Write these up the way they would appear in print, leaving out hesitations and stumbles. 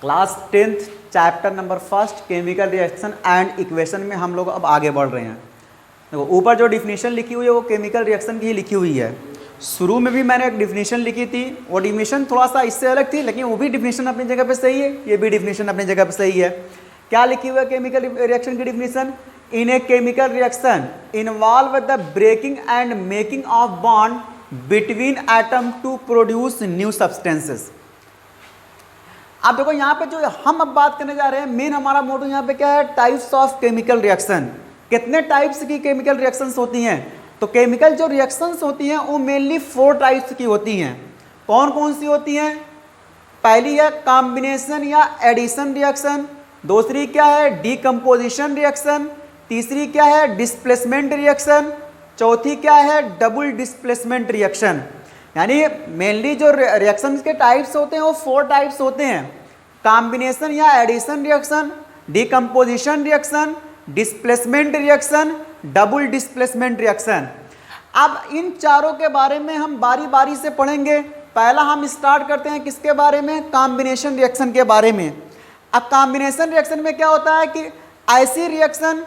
Class 10th chapter number 1 chemical reaction and equation में हम लोग अब आगे बढ़ रहे हैं। देखो ऊपर जो डिफिनीशन लिखी हुई है वो केमिकल रिएक्शन की ही लिखी हुई है। शुरू में भी मैंने एक डिफिनीशन लिखी थी, वो डिफिनीशन थोड़ा सा इससे अलग थी, लेकिन वो भी डिफिनीशन अपनी जगह पे सही है, ये भी डिफिनीशन अपनी जगह पे सही है। क्या लिखी हुई है केमिकल रिएक्शन की definition? In a chemical reaction involve the breaking and making of bond between atom to produce new substances. अब देखो यहाँ पे जो हम अब बात करने जा रहे हैं, मेन हमारा मोटो यहाँ पे क्या है? Types of chemical reaction. कितने टाइप्स की केमिकल रिएक्शंस होती हैं? तो केमिकल जो रिएक्शंस होती हैं वो मेनली 4 टाइप्स की होती हैं। कौन कौन सी होती हैं? पहली है कॉम्बिनेशन या एडिशन रिएक्शन, दूसरी क्या है? डीकम्पोजिशन रिएक्शन, तीसरी क्या है? डिस्प्लेसमेंट रिएक्शन, चौथी क्या है? Double displacement reaction. यानी मेनली जो रिएक्शंस के टाइप्स होते हैं वो 4 टाइप्स होते हैं। कॉम्बिनेशन या addition reaction, decomposition reaction, displacement reaction, double displacement reaction. अब इन चारों के बारे में हम बारी बारी से पढ़ेंगे। पहला हम स्टार्ट करते हैं किसके बारे में? कॉम्बिनेशन रिएक्शन के बारे में। अब कॉम्बिनेशन रिएक्शन में क्या होता है कि ऐसी रिएक्शन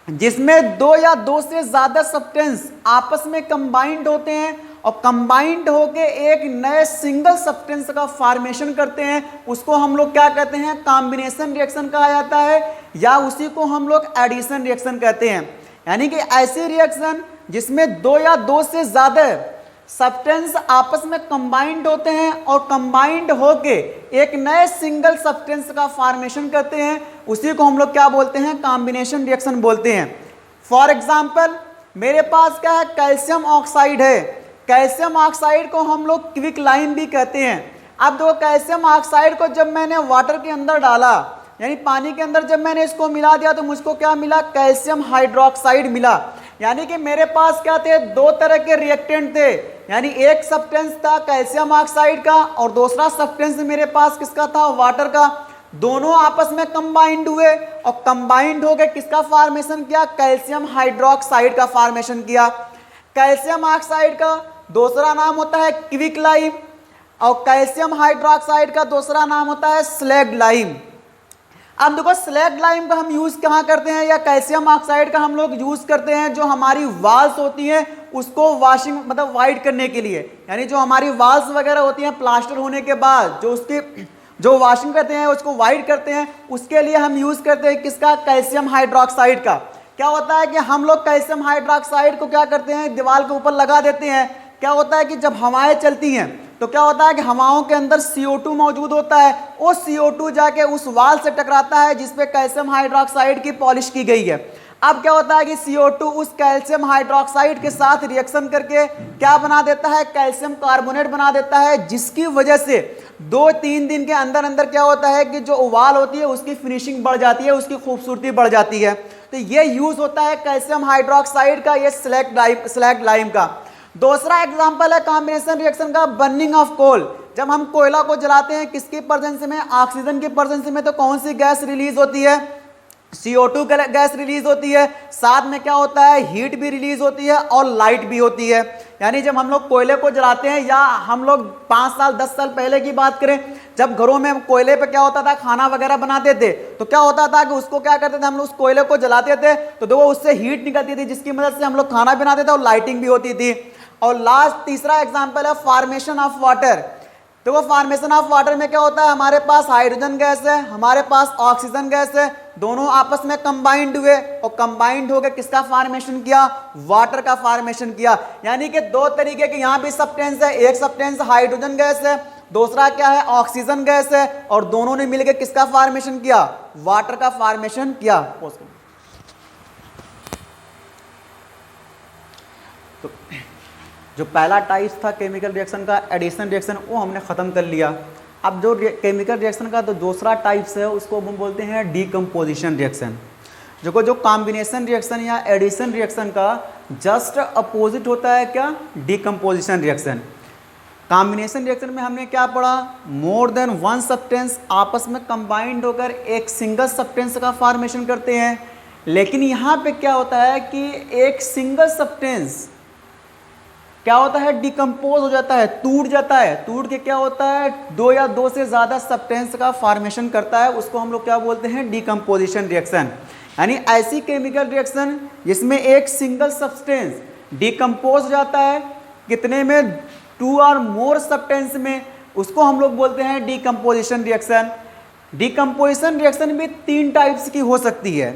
जिसमें 2 या 2 से ज़्यादा सब्सटेंस आपस में कंबाइंड होते हैं और कंबाइंड होके एक नए सिंगल सब्सटेंस का फॉर्मेशन करते हैं, उसको हम लोग क्या कहते हैं? कॉम्बिनेशन रिएक्शन कहा जाता है, या उसी को हम लोग एडिशन रिएक्शन कहते हैं। यानी कि ऐसी रिएक्शन जिसमें 2 या 2 से ज़्यादा सब्सटेंस आपस में कंबाइंड होते हैं और कंबाइंड होके एक नए सिंगल सब्सटेंस का फॉर्मेशन करते हैं, उसी को हम लोग क्या बोलते हैं? कॉम्बिनेशन रिएक्शन बोलते हैं। फॉर एग्जाम्पल मेरे पास क्या है? कैल्शियम ऑक्साइड है। कैल्शियम ऑक्साइड को हम लोग क्विक लाइम भी कहते हैं। अब देखो कैल्शियम ऑक्साइड को जब मैंने वाटर के अंदर डाला, यानी पानी के अंदर जब मैंने इसको मिला दिया, तो मुझको क्या मिला? कैल्शियम हाइड्रोक्साइड मिला। यानी कि मेरे पास क्या थे? 2 तरह के रिएक्टेंट थे। यानी एक सब्सटेंस था कैल्शियम ऑक्साइड का और दूसरा सब्सटेंस मेरे पास किसका था? वाटर का। दोनों आपस में कंबाइंड हुए और कंबाइंड हो गए किसका फॉर्मेशन किया? कैल्शियम हाइड्रोक्साइड का फॉर्मेशन किया। कैल्शियम ऑक्साइड का दूसरा नाम होता है क्विक लाइम और कैल्शियम हाइड्रोक्साइड का दूसरा नाम होता है स्लैग्ड लाइम। अब देखो स्लैग्ड लाइम का हम यूज कहाँ करते हैं, या कैल्शियम ऑक्साइड का हम लोग यूज करते हैं जो हमारी वाल्स होती हैं उसको वॉशिंग मतलब वाइट करने के लिए। यानी जो हमारी वाल्स वगैरह होती हैं प्लास्टर होने के बाद जो उसकी जो वॉशिंग करते हैं उसको वाइट करते हैं, उसके लिए हम यूज करते हैं किसका? कैल्शियम हाइड्रोक्साइड का। क्या होता है कि हम लोग कैल्शियम हाइड्रोक्साइड को क्या करते हैं? दीवार के ऊपर लगा देते हैं। क्या होता है कि जब हवाएं चलती हैं तो क्या होता है कि हवाओं के अंदर CO2 मौजूद होता है, वो CO2 जाके उस वाल से टकराता है जिसपे कैल्शियम हाइड्रोक्साइड की पॉलिश की गई है। अब क्या होता है कि CO2 उस कैल्शियम हाइड्रोक्साइड के साथ रिएक्शन करके क्या बना देता है? कैल्शियम कार्बोनेट बना देता है, जिसकी वजह से 2-3 दिन के अंदर अंदर क्या होता है कि जो वाल होती है उसकी फिनिशिंग बढ़ जाती है, उसकी खूबसूरती बढ़ जाती है। तो ये यूज होता है कैल्शियम हाइड्रोक्साइड का, ये स्लैग्ड लाइम का। दूसरा एग्जांपल है कॉम्बिनेशन रिएक्शन का बर्निंग ऑफ कोल। जब हम कोयला को जलाते हैं किसकी प्रेजेंस में? ऑक्सीजन की प्रेजेंस में, तो कौन सी गैस रिलीज होती है? CO2 गैस रिलीज होती है। साथ में क्या होता है? हीट भी रिलीज होती है और लाइट भी होती है। यानी जब हम लोग कोयले को जलाते हैं, या हम लोग 5 साल 10 साल पहले की बात करें, जब घरों में कोयले पे क्या होता था? खाना वगैरह बनाते थे, तो क्या होता था कि उसको क्या करते थे? हम लोग उस कोयले को जलाते थे तो देखो उससे हीट निकलती थी, जिसकी मदद से हम लोग खाना बनाते थे और लाइटिंग भी होती थी। और लास्ट तीसरा एग्जांपल है फॉर्मेशन ऑफ वाटर। तो वो फॉर्मेशन ऑफ वाटर में क्या होता है? हमारे पास हाइड्रोजन गैस है, हमारे पास ऑक्सीजन गैस है, दोनों आपस में कंबाइंड हुए और कंबाइंड होकर किसका फॉर्मेशन किया? वाटर का फॉर्मेशन किया। यानी कि 2 तरीके के यहाँ भी सब्सटेंस है, एक सब्सटेंस हाइड्रोजन गैस है, दूसरा क्या है? ऑक्सीजन गैस है, और दोनों ने मिलकर किसका फॉर्मेशन किया? वाटर का फॉर्मेशन किया। तो जो पहला टाइप था केमिकल रिएक्शन का एडिशन रिएक्शन, वो हमने ख़त्म कर लिया। अब जो केमिकल रिएक्शन का तो दूसरा टाइप्स है उसको हम बोलते हैं डीकम्पोजिशन रिएक्शन। जो कॉम्बिनेशन रिएक्शन या एडिशन रिएक्शन का जस्ट अपोजिट होता है क्या? Decomposition reaction. कॉम्बिनेशन रिएक्शन में हमने क्या पढ़ा? मोर देन 1 सब्सटेंस आपस में कंबाइंड होकर एक सिंगल सब्सटेंस का फॉर्मेशन करते हैं। लेकिन यहाँ पे क्या होता है कि एक सिंगल सब्सटेंस क्या होता है, डिकम्पोज हो जाता है, टूट जाता है। टूट के क्या होता है, दो या दो से ज़्यादा सब्सटेंस का फॉर्मेशन करता है, उसको हम लोग क्या बोलते हैं, डिकम्पोजिशन रिएक्शन। यानी ऐसी केमिकल रिएक्शन जिसमें एक सिंगल सब्सटेंस डिकम्पोज हो जाता है कितने में, 2 और मोर सब्सटेंस में, उसको हम लोग बोलते हैं डिकम्पोजिशन रिएक्शन। डिकम्पोजिशन रिएक्शन भी 3 टाइप्स की हो सकती है,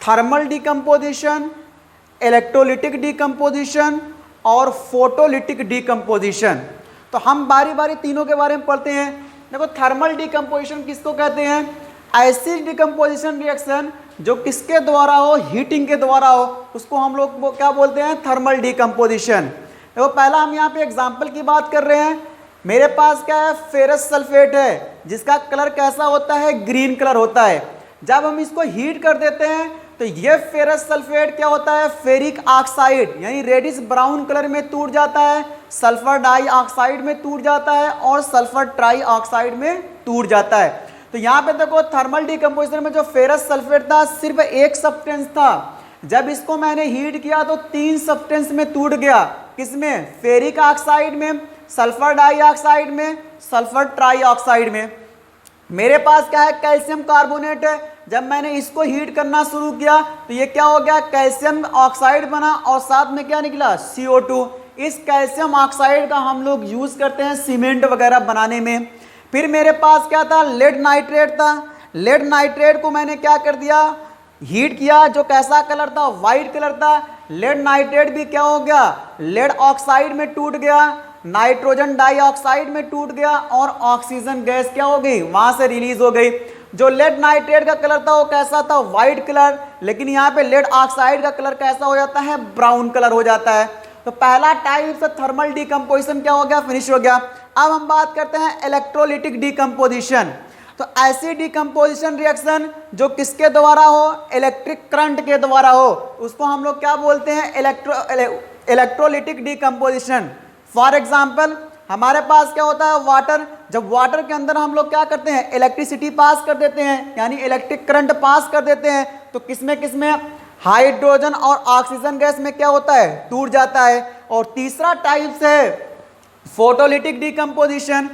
थर्मल डिकम्पोजिशन, इलेक्ट्रोलिटिक डिकम्पोजिशन और फोटोलिटिक डिकम्पोजिशन। तो हम बारी बारी तीनों के बारे में पढ़ते हैं। देखो थर्मल डिकम्पोजिशन किसको कहते हैं, ऐसी डिकम्पोजिशन रिएक्शन जो किसके द्वारा हो, हीटिंग के द्वारा हो, उसको हम लोग क्या बोलते हैं, थर्मल डिकम्पोजिशन। देखो पहला हम यहाँ पे एग्जाम्पल की बात कर रहे हैं। मेरे पास क्या है, फेरस सल्फेट है जिसका कलर कैसा होता है, ग्रीन कलर होता है। जब हम इसको हीट कर देते हैं तो ये फेरस सल्फेट क्या होता है, फेरिक ऑक्साइड यानी रेडिश ब्राउन कलर में टूट जाता है, सल्फर डाइऑक्साइड में टूट जाता है और सल्फर ट्राइऑक्साइड में टूट जाता है। तो यहाँ पे देखो थर्मल डिकम्पोजिशन में जो फेरस सल्फेट था सिर्फ एक सब्सटेंस था, जब इसको मैंने हीट किया तो 3 सब्सटेंस में टूट गया। किसमें, फेरिक ऑक्साइड में, सल्फर डाइऑक्साइड में, सल्फर ट्राइऑक्साइड में। मेरे पास क्या है, कैल्शियम कार्बोनेट है, जब मैंने इसको हीट करना शुरू किया तो ये क्या हो गया, कैल्शियम ऑक्साइड बना और साथ में क्या निकला, CO2। इस कैल्शियम ऑक्साइड का हम लोग यूज करते हैं सीमेंट वगैरह बनाने में। फिर मेरे पास क्या था, लेड नाइट्रेट था। लेड नाइट्रेट को मैंने क्या कर दिया, हीट किया, जो कैसा कलर था, वाइट कलर था। लेड नाइट्रेट भी क्या हो गया, लेड ऑक्साइड में टूट गया, नाइट्रोजन डाइऑक्साइड में टूट गया और ऑक्सीजन गैस क्या हो गई, वहां से रिलीज हो गई। जो लेड नाइट्रेट का कलर था वो कैसा था, व्हाइट कलर, लेकिन यहाँ पे लेड ऑक्साइड का कलर कैसा हो जाता है, ब्राउन कलर हो जाता है। तो पहला टाइप से थर्मल डिकम्पोजिशन क्या हो गया, फिनिश हो गया। अब हम बात करते हैं इलेक्ट्रोलिटिक डिकम्पोजिशन। तो ऐसी डिकम्पोजिशन रिएक्शन जो किसके द्वारा हो, इलेक्ट्रिक करंट के द्वारा हो, उसको हम लोग क्या बोलते हैं, इलेक्ट्रोलिटिक डिकम्पोजिशन। फॉर एग्जाम्पल हमारे पास क्या होता है, वाटर। जब वाटर के अंदर हम लोग क्या करते हैं, इलेक्ट्रिसिटी पास कर देते हैं यानी इलेक्ट्रिक करंट पास कर देते हैं, तो किसमें हाइड्रोजन और ऑक्सीजन गैस में क्या होता है, टूट जाता है। और तीसरा टाइप है फोटोलिटिक डिकम्पोजिशन।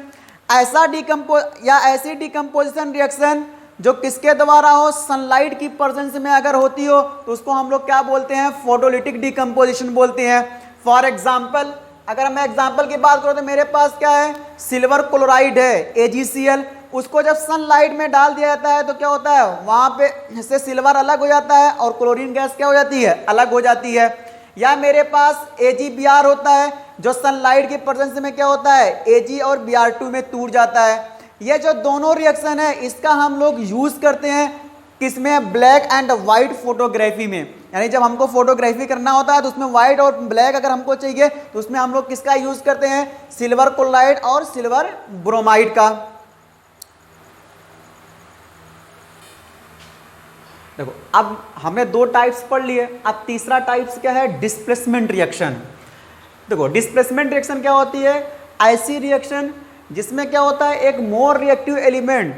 ऐसी डिकम्पोजिशन रिएक्शन जो किसके द्वारा हो, सनलाइट की प्रेजेंस में अगर होती हो तो उसको हम लोग क्या बोलते हैं, फोटोलिटिक डिकम्पोजिशन बोलते हैं। फॉर एग्जाम्पल अगर मैं एग्जाम्पल की बात करूं तो मेरे पास क्या है, सिल्वर क्लोराइड है AgCl। उसको जब सनलाइट में डाल दिया जाता है तो क्या होता है, वहां पे से सिल्वर अलग हो जाता है और क्लोरीन गैस क्या हो जाती है, अलग हो जाती है। या मेरे पास AgBr होता है जो सनलाइट की प्रेजेंस में क्या होता है, Ag और Br2 में टूट जाता है। ये जो दोनों रिएक्शन है इसका हम लोग यूज करते हैं किसमें, ब्लैक एंड वाइट फोटोग्राफी में। यानी जब हमको फोटोग्राफी करना होता है तो उसमें व्हाइट और ब्लैक अगर हमको चाहिए तो उसमें हम लोग किसका यूज करते हैं, सिल्वर क्लोराइड और सिल्वर ब्रोमाइड का। देखो अब हमने 2 टाइप्स पढ़ लिए, अब तीसरा टाइप्स क्या है, डिस्प्लेसमेंट रिएक्शन। देखो डिस्प्लेसमेंट रिएक्शन क्या होती है, ऐसी रिएक्शन जिसमें क्या होता है, एक मोर रिएक्टिव एलिमेंट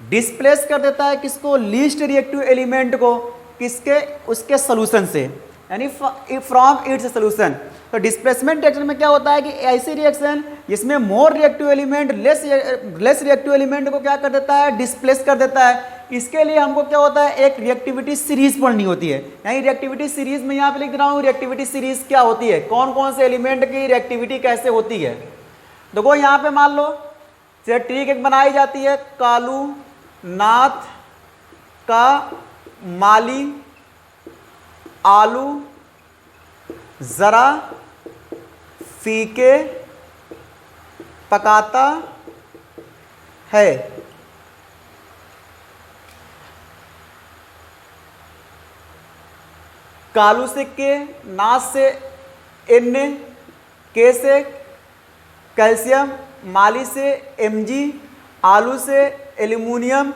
डिस्प्लेस कर देता है किसको, लीस्ट रिएक्टिव एलिमेंट को, किसके, उसके सोल्यूशन से, यानी फ्रॉम इट्स सोल्यूशन। तो डिस्प्लेसमेंट रिएक्शन में क्या होता है कि ऐसी रिएक्शन जिसमें more reactive element less reactive element को क्या कर देता है, डिस्प्लेस कर देता है। इसके लिए हमको क्या होता है, एक रिएक्टिविटी सीरीज पढ़नी होती है। यानी रिएक्टिविटी सीरीज में यहाँ पे लिख रहा हूँ, रिएक्टिविटी सीरीज क्या होती है, कौन कौन से एलिमेंट की रिएक्टिविटी कैसे होती है। देखो यहाँ पे मान लो ट्रिक एक बनाई जाती है, कालू नाथ का माली आलू जरा फीके पकाता है। कालू से के, नाथ से एन, के से कैल्शियम, माली से Mg, आलू से एल्यूमिनियम,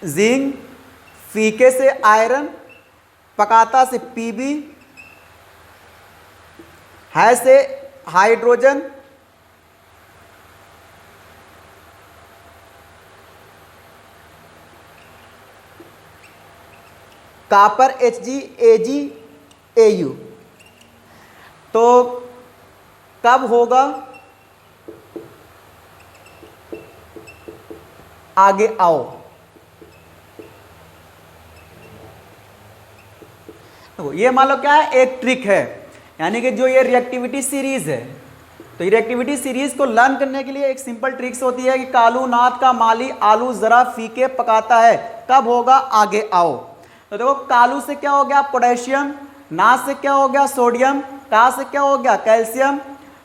जिंक, फीके से आयरन, पकाता से Pb, है से hydrogen, copper Hg, Ag, Au। तो कब होगा आगे आओ। तो ये मान लो क्या है, एक ट्रिक है, यानी कि जो ये रिएक्टिविटी सीरीज है, तो ये रिएक्टिविटी सीरीज को लर्न करने के लिए एक सिंपल ट्रिक्स होती है कि कालू नाथ का माली आलू जरा फीके पकाता है, कब होगा आगे आओ। तो देखो कालू से क्या हो गया पोटेशियम, नाथ से क्या हो गया सोडियम, का से क्या हो गया कैल्शियम,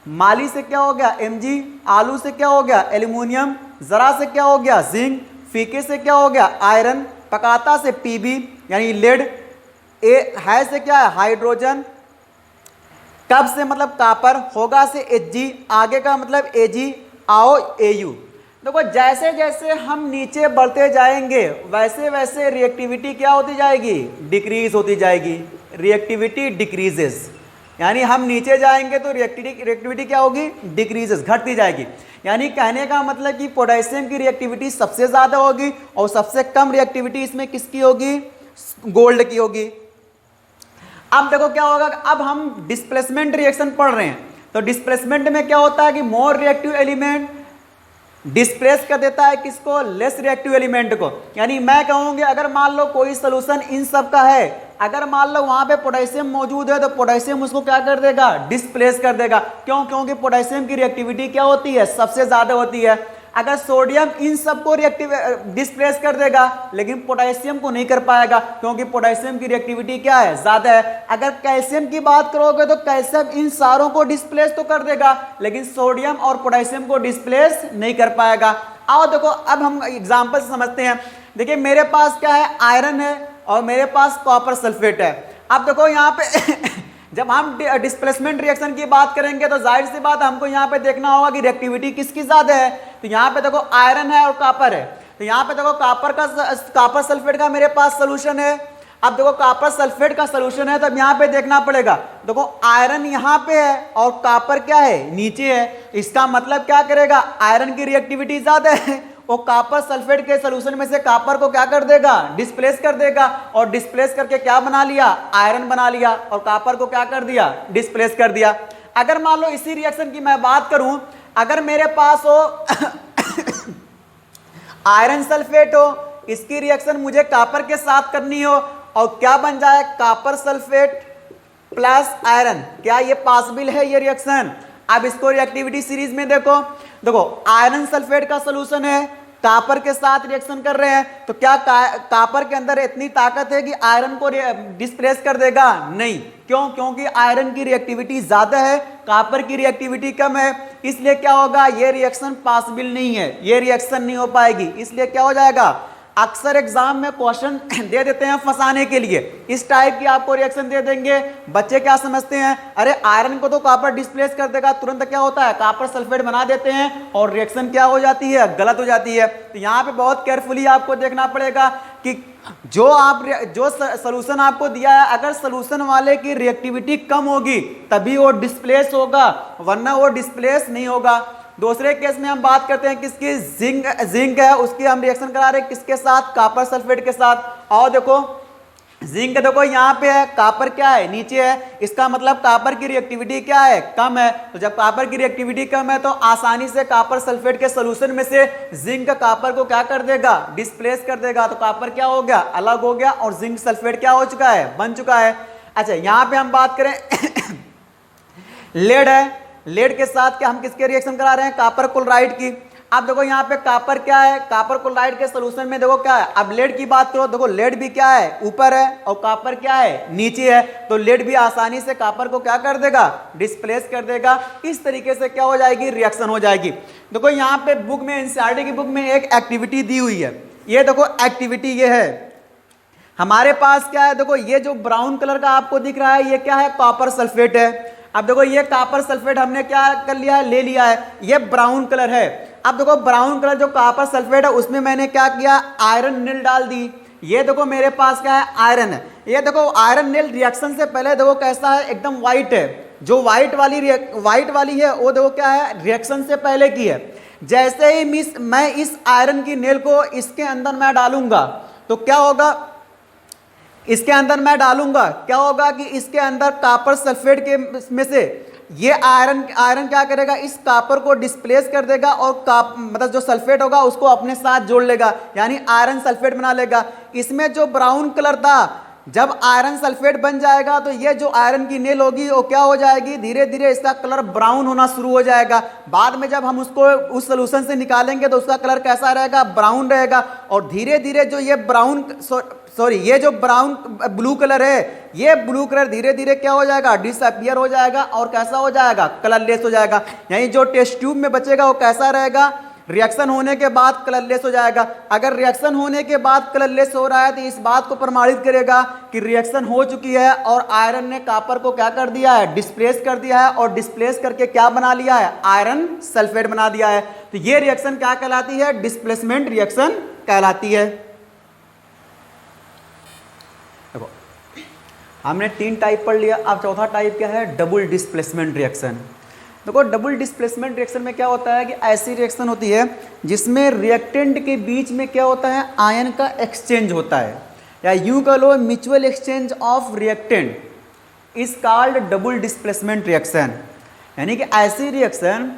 माली से क्या हो गया Mg, आलू से क्या हो गया एल्यूमिनियम, जरा से क्या हो गया जिंक, फीके से क्या हो गया आयरन, पकाता से Pb यानी लेड, ए है से क्या है हाइड्रोजन, कब से मतलब कापर, होगा से Hg, आगे का मतलब Ag, आओ Au। देखो जैसे जैसे हम नीचे बढ़ते जाएंगे वैसे वैसे रिएक्टिविटी क्या होती जाएगी, डिक्रीज होती जाएगी, रिएक्टिविटी डिक्रीजेस, यानी हम नीचे जाएंगे तो रिएक्टिविटी क्या होगी, डिक्रीजेस, घटती जाएगी। यानी कहने का मतलब कि पोटेशियम की रिएक्टिविटी सबसे ज़्यादा होगी और सबसे कम रिएक्टिविटी इसमें किसकी होगी, गोल्ड की होगी। अब देखो क्या होगा, अब हम डिस्प्लेसमेंट रिएक्शन पढ़ रहे हैं, तो डिस्प्लेसमेंट में क्या होता है कि मोर रिएक्टिव एलिमेंट डिस्प्लेस कर देता है किसको, लेस रिएक्टिव एलिमेंट को। यानी मैं कहूँगी अगर मान लो कोई सोल्यूशन इन सब का है, अगर मान लो वहाँ पे पोटेशियम मौजूद है तो पोटेशियम उसको क्या कर देगा, डिस्प्लेस कर देगा। क्यों, क्योंकि पोटेशियम की रिएक्टिविटी क्या होती है, सबसे ज़्यादा होती है। अगर सोडियम इन सबको रिएक्टिव डिस्प्लेस कर देगा लेकिन पोटेशियम को नहीं कर पाएगा क्योंकि पोटेशियम की रिएक्टिविटी क्या है, ज़्यादा है। अगर कैल्शियम की बात करोगे तो कैल्शियम इन सारों को डिस्प्लेस तो कर देगा लेकिन सोडियम और पोटेशियम को डिस्प्लेस नहीं कर पाएगा। आओ देखो अब हम एग्जाम्पल से समझते हैं। देखिए मेरे पास क्या है, आयरन है और मेरे पास कॉपर सल्फेट है। अब देखो यहाँ पे जब हम डिस्प्लेसमेंट रिएक्शन की बात करेंगे तो जाहिर सी बात हमको यहाँ पे देखना होगा कि रिएक्टिविटी किसकी ज़्यादा है। तो यहाँ पे देखो आयरन है और कॉपर है, तो यहाँ पे देखो कॉपर सल्फेट का मेरे पास सोल्यूशन है। अब देखो कॉपर सल्फेट का सोल्यूशन है, तब यहाँ पे देखना पड़ेगा, देखो आयरन यहाँ पे है और कॉपर क्या है, नीचे है। इसका मतलब क्या करेगा, आयरन की रिएक्टिविटी ज़्यादा है, वो कॉपर सल्फेट के सोल्यूशन में से कॉपर को क्या कर देगा, डिस्प्लेस कर देगा, और डिस्प्लेस करके क्या बना लिया, आयरन बना लिया, और कॉपर को क्या कर दिया, डिस्प्लेस कर दिया। अगर मान लो इसी रिएक्शन की मैं बात करूं, अगर मेरे पास हो आयरन सल्फेट हो, इसकी रिएक्शन मुझे कॉपर के साथ करनी हो, और क्या बन जाए, कॉपर सल्फेट प्लस आयरन, क्या ये पॉसिबल है ये रिएक्शन। अब इसको रिएक्टिविटी सीरीज में देखो, देखो आयरन सल्फेट का सोल्यूशन है, कॉपर के साथ रिएक्शन कर रहे हैं, तो क्या कॉपर के अंदर इतनी ताकत है कि आयरन को डिस्प्लेस कर देगा, नहीं। क्यों, क्योंकि आयरन की रिएक्टिविटी ज्यादा है, कॉपर की रिएक्टिविटी कम है, इसलिए क्या होगा, ये रिएक्शन पॉसिबल नहीं है, ये रिएक्शन नहीं हो पाएगी। इसलिए क्या हो जाएगा, अक्सर एग्जाम में क्वेश्चन दे देते हैं फंसाने के लिए, इस टाइप की आपको रिएक्शन दे देंगे। बच्चे क्या समझते हैं, अरे आयरन को तो कॉपर डिस्प्लेस कर देगा, तुरंत क्या होता है, कॉपर सल्फेट बना देते हैं और रिएक्शन क्या हो जाती है, गलत हो जाती है। तो यहाँ पे बहुत केयरफुली आपको देखना पड़ेगा कि जो सोल्यूशन आपको दिया है, अगर सोल्यूशन वाले की रिएक्टिविटी कम होगी तभी वो डिस्प्लेस होगा, वरना वो डिस्प्लेस नहीं होगा। दूसरे केस में हम बात करते हैं किसकी, जिंक है, उसकी हम रिएक्शन करा रहे हैं किसके साथ, कॉपर सल्फेट के साथ। और देखो जिंक देखो यहाँ पे है, कॉपर क्या है, नीचे है, इसका मतलब कॉपर की रिएक्टिविटी क्या है, कम है। तो जब कॉपर की रिएक्टिविटी कम है तो आसानी से कॉपर सल्फेट के सोल्यूशन में से जिंक कॉपर को क्या कर देगा, डिस्प्लेस कर देगा। तो कॉपर क्या हो गया, अलग हो गया, और जिंक सल्फेट क्या हो चुका है, बन चुका है। अच्छा यहाँ पे हम बात करें लेड है, लेड के साथ क्या हम किसके रिएक्शन करा रहे हैं, कॉपर क्लोराइड की। अब देखो यहाँ पे कॉपर क्या है, कॉपर क्लोराइड के सोल्यूशन में देखो क्या है। अब लेड की बात करो, देखो लेड भी क्या है, ऊपर है, और कॉपर क्या है, नीचे है, तो लेड भी आसानी से कॉपर को क्या कर देगा, डिस्प्लेस कर देगा। इस तरीके से क्या हो जाएगी, रिएक्शन हो जाएगी। देखो यहाँ पे बुक में, एनसीईआरटी की बुक में एक एक्टिविटी दी हुई है, ये देखो एक्टिविटी ये है हमारे पास, क्या है, देखो ये जो ब्राउन कलर का आपको दिख रहा है, ये क्या है, कॉपर सल्फेट है। अब देखो ये कॉपर सल्फेट हमने क्या कर लिया है, ले लिया है, ये ब्राउन कलर है। अब देखो ब्राउन कलर जो कॉपर सल्फेट है उसमें मैंने क्या किया, आयरन नील डाल दी। ये देखो मेरे पास क्या है, आयरन है। ये देखो आयरन नील रिएक्शन से पहले देखो कैसा है, एकदम व्हाइट है। जो व्हाइट वाली है वो देखो क्या है, रिएक्शन से पहले की है। जैसे ही मैं इस आयरन की नील को इसके अंदर मैं डालूंगा तो क्या होगा, इसके अंदर मैं डालूंगा, क्या होगा कि इसके अंदर कॉपर सल्फेट के में से ये आयरन क्या करेगा, इस कॉपर को डिस्प्लेस कर देगा और मतलब जो सल्फेट होगा उसको अपने साथ जोड़ लेगा, यानी आयरन सल्फेट बना लेगा। इसमें जो ब्राउन कलर था, जब आयरन सल्फेट बन जाएगा तो ये जो आयरन की नेल होगी वो क्या हो जाएगी, धीरे धीरे इसका कलर ब्राउन होना शुरू हो जाएगा। बाद में जब हम उसको उस सोल्यूशन से निकालेंगे तो उसका कलर कैसा रहेगा, ब्राउन रहेगा। और धीरे धीरे जो ये ये जो ब्राउन ब्लू कलर है, ये ब्लू कलर धीरे धीरे क्या हो जाएगा, डिसअपियर हो जाएगा और कैसा हो जाएगा, कलरलेस हो जाएगा। यानी जो टेस्ट ट्यूब में बचेगा वो कैसा रहेगा, रिएक्शन होने के बाद कलरलेस हो जाएगा। अगर रिएक्शन होने के बाद कलरलेस हो रहा है तो इस बात को प्रमाणित करेगा कि रिएक्शन हो चुकी है और आयरन ने कॉपर को क्या कर दिया है, डिस्प्लेस कर दिया है, और डिस्प्लेस करके क्या बना लिया है, आयरन सल्फेट बना दिया है। तो ये रिएक्शन क्या कहलाती है, डिस्प्लेसमेंट रिएक्शन कहलाती है। देखो हमने 3 टाइप पढ़ लिया, अब चौथा टाइप क्या है, डबल डिस्प्लेसमेंट रिएक्शन। देखो डबल डिस्प्लेसमेंट रिएक्शन में क्या होता है कि ऐसी रिएक्शन होती है जिसमें रिएक्टेंट के बीच में क्या होता है, आयन का एक्सचेंज होता है, या यूं कह लो mutual exchange of reactant is called double displacement reaction. यानी कि ऐसी रिएक्शन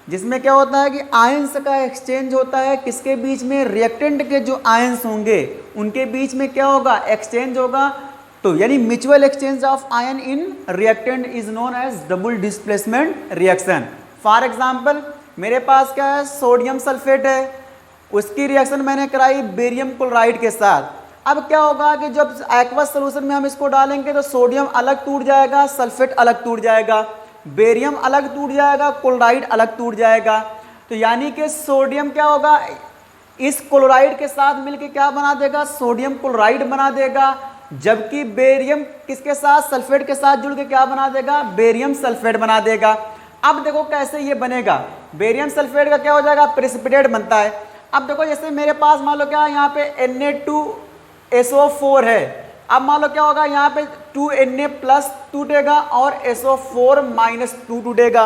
जिसमें क्या होता है कि आयंस का एक्सचेंज होता है, किसके बीच में, रिएक्टेंट के जो आयंस होंगे उनके बीच में क्या होगा, एक्सचेंज होगा। तो यानी mutual exchange of ion in reactant is known as double displacement reaction. For example मेरे पास क्या है, सोडियम सल्फेट है, उसकी रिएक्शन मैंने कराई बेरियम क्लोराइड के साथ। अब क्या होगा कि जब एक्वस सोल्यूशन में हम इसको डालेंगे तो सोडियम अलग टूट जाएगा, सल्फेट अलग टूट जाएगा, बेरियम अलग टूट जाएगा, क्लोराइड अलग टूट जाएगा। तो यानी कि सोडियम क्या होगा, इस क्लोराइड के साथ मिलकर क्या बना देगा, सोडियम क्लोराइड बना देगा, जबकि बेरियम किसके साथ, सल्फेट के साथ जुड़ के क्या बना देगा, बेरियम सल्फेट बना देगा। अब देखो कैसे ये बनेगा, बेरियम सल्फेट का क्या हो जाएगा, प्रेसिपिटेट बनता है। अब देखो जैसे मेरे पास मान लो क्या यहाँ पे Na2SO4 है, अब मान लो क्या होगा, यहाँ पे 2Na+ टूटेगा और SO4- 2 टूटेगा।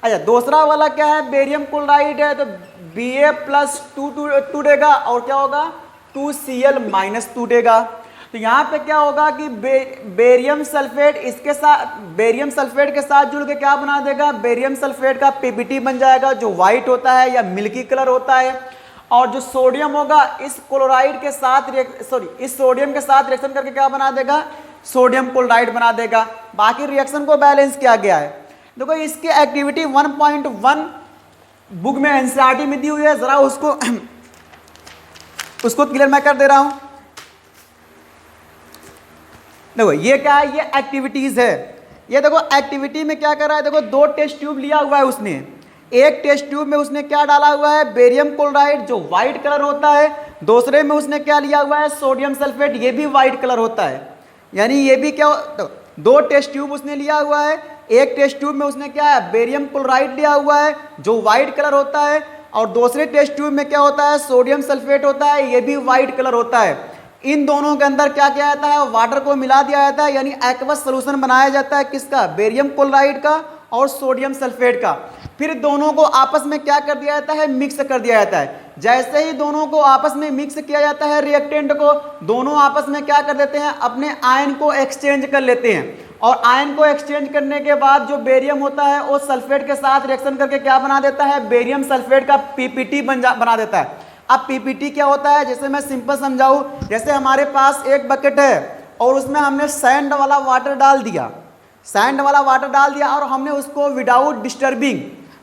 अच्छा दूसरा वाला क्या है, बेरियम क्लोराइड है, तो Ba+2 टूटेगा और क्या होगा, 2Cl- टूटेगा। तो यहाँ पे क्या होगा कि बेरियम सल्फेट इसके साथ, बेरियम सल्फेट के साथ जुड़ के क्या बना देगा, बेरियम सल्फेट का PBT बन जाएगा जो वाइट होता है या मिल्की कलर होता है। और जो सोडियम होगा इस क्लोराइड के साथ इस सोडियम के साथ रिएक्शन करके क्या बना देगा, सोडियम क्लोराइड बना देगा। बाकी रिएक्शन को बैलेंस किया गया है। देखो इसकी एक्टिविटी 1.1 बुक में एनसीईआरटी में दी हुई है, जरा उसको क्लियर मैं कर दे रहा हूं। देखो ये क्या है, ये एक्टिविटीज है। ये देखो एक्टिविटी में क्या कर रहा है, देखो 2 टेस्ट ट्यूब लिया हुआ है उसने, एक टेस्ट ट्यूब में उसने क्या डाला हुआ है, बेरियम क्लोराइड जो वाइट कलर होता है, दूसरे में उसने क्या लिया हुआ है, सोडियम सल्फेट, ये भी वाइट कलर होता है। यानी ये भी क्या, 2 टेस्ट ट्यूब उसने लिया हुआ है, एक टेस्ट ट्यूब में उसने क्या है, बेरियम क्लोराइड लिया हुआ है जो वाइट कलर होता है, और दूसरे टेस्ट ट्यूब में क्या होता है, सोडियम सल्फेट होता है, ये भी वाइट कलर होता है। इन दोनों के अंदर क्या किया जाता है, वाटर को मिला दिया जाता है, यानी एक्वस सोल्यूशन बनाया जाता है, किसका, बेरियम क्लोराइड का और सोडियम सल्फेट का। फिर दोनों को आपस में क्या कर दिया जाता है, मिक्स कर दिया जाता है। जैसे ही दोनों को आपस में मिक्स किया जाता है रिएक्टेंट को, दोनों आपस में क्या कर देते हैं, अपने आयन को एक्सचेंज कर लेते हैं। और आयन को एक्सचेंज करने के बाद जो बेरियम होता है वो सल्फेट के साथ रिएक्शन करके क्या बना देता है, बेरियम सल्फेट का PPT बना देता है। अब PPT क्या होता है, जैसे मैं सिंपल समझाऊं, जैसे हमारे पास एक बकेट है और उसमें हमने सैंड वाला वाटर डाल दिया, और हमने उसको विदाउट डिस्टर्बिंग,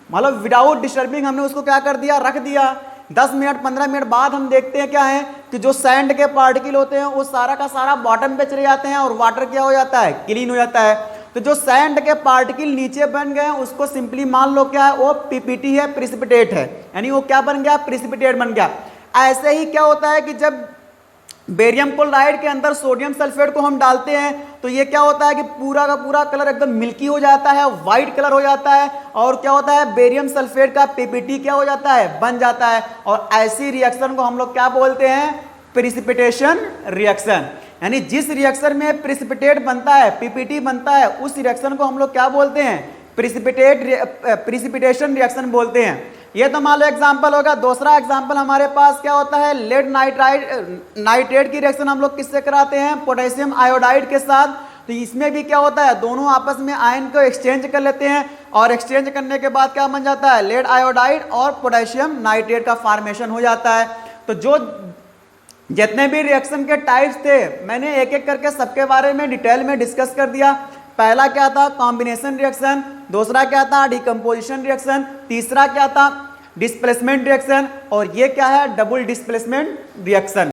मतलब विदाउट डिस्टर्बिंग हमने उसको क्या कर दिया, रख दिया। 10 मिनट 15 मिनट बाद हम देखते हैं क्या है कि जो सैंड के पार्टिकल होते हैं वो सारा का सारा बॉटम पे चले जाते हैं और वाटर क्या हो जाता है, क्लीन हो जाता है। तो जो सैंड के पार्टिकल नीचे बन गए उसको सिंपली मान लो क्या है, वो PPT है, प्रिसिपिटेट है, यानी वो क्या बन गया, प्रिसिपिटेट बन गया। ऐसे ही क्या होता है कि जब बेरियम क्लोराइड के अंदर सोडियम सल्फेट को हम डालते हैं तो ये क्या होता है कि पूरा का पूरा कलर एकदम मिल्की हो जाता है, वाइट कलर हो जाता है, और क्या होता है, बेरियम सल्फेट का PPT क्या हो जाता है, बन जाता है। और ऐसी रिएक्शन को हम लोग क्या बोलते हैं, प्रिसिपिटेशन रिएक्शन। यानी जिस रिएक्शन में प्रिसिपिटेट बनता है, PPT बनता है, उस रिएक्शन को हम लोग क्या बोलते हैं, प्रिसिपिटेशन रिएक्शन बोलते हैं। ये तो मान लो एग्जाम्पल होगा। दूसरा एग्जाम्पल हमारे पास क्या होता है, लेड नाइट्रेट की रिएक्शन हम लोग किससे कराते हैं, पोटेशियम आयोडाइड के साथ। तो इसमें भी क्या होता है, दोनों आपस में आयन को एक्सचेंज कर लेते हैं और एक्सचेंज करने के बाद क्या बन जाता है, लेड आयोडाइड और पोटेशियम नाइट्रेट का फॉर्मेशन हो जाता है। तो जो जितने भी रिएक्शन के टाइप्स थे मैंने एक एक करके सबके बारे में डिटेल में डिस्कस कर दिया। पहला क्या था, कॉम्बिनेशन रिएक्शन, दूसरा क्या था, डिकम्पोजिशन रिएक्शन, तीसरा क्या था, डिस्प्लेसमेंट रिएक्शन, और ये क्या है, डबल डिस्प्लेसमेंट रिएक्शन।